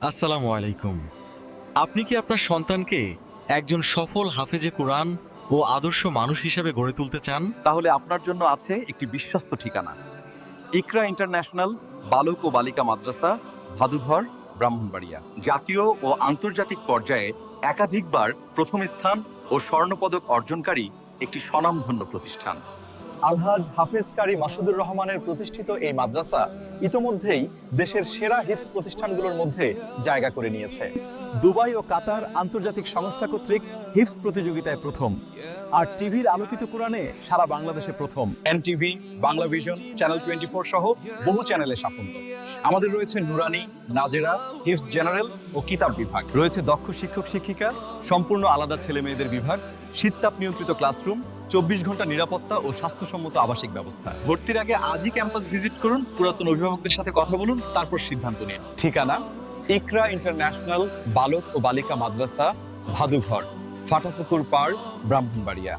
আসসালামু আলাইকুম। আপনি কি আপনার সন্তানকে একজন সফল হাফেজে কোরআন ও আদর্শ মানুষ হিসেবে গড়ে তুলতে চান? তাহলে আপনার জন্য আছে একটি বিশ্বস্ত ঠিকানা, ইকরা ইন্টারন্যাশনাল বালক ও বালিকা মাদ্রাসা, ভাদুঘর, ব্রাহ্মণবাড়িয়া। জাতীয় ও আন্তর্জাতিক পর্যায়ে একাধিকবার প্রথম স্থান ও স্বর্ণপদক অর্জনকারী একটি স্বনামধন্য প্রতিষ্ঠান। আলহাজ হাফেজ কারি মাসুদুর রহমানের প্রতিষ্ঠিত এই মাদ্রাসা ইতোমধ্যেই দেশের সেরা হিফজ প্রতিষ্ঠানগুলোর মধ্যে জায়গা করে নিয়েছে। দুবাই ও কাতার আন্তর্জাতিক সংস্থা কর্তৃক হিফজ প্রতিযোগিতায় প্রথম, আর টিভির আলোকিত কোরআনে সারা বাংলাদেশে প্রথম। এনটিভি, বাংলা ভিশন, চ্যানেল 24 সহ বহু চ্যানেলে সাফল্য। আমাদের রয়েছে নুরানি, নাজেরা, হিফজ জেনারেল ও কিতাব বিভাগ। রয়েছে দক্ষ শিক্ষক শিক্ষিকা, সম্পূর্ণ আলাদা ছেলে মেয়েদের বিভাগ, শীততাপ নিয়ন্ত্রিত ক্লাসরুম, 24 ঘন্টা নিরাপত্তা ও স্বাস্থ্যসম্মত আবাসিক ব্যবস্থা। ভর্তির আগে আজই ক্যাম্পাস ভিজিট করুন, পুরাতন অভিভাবকদের সাথে কথা বলুন, তারপর সিদ্ধান্ত নিন। ঠিকানা ইকরা ইন্টারন্যাশনাল বালক ও বালিকা মাদ্রাসা, ভাদুঘর, ফাটাপুকুর পাড়, ব্রাহ্মণবাড়িয়া।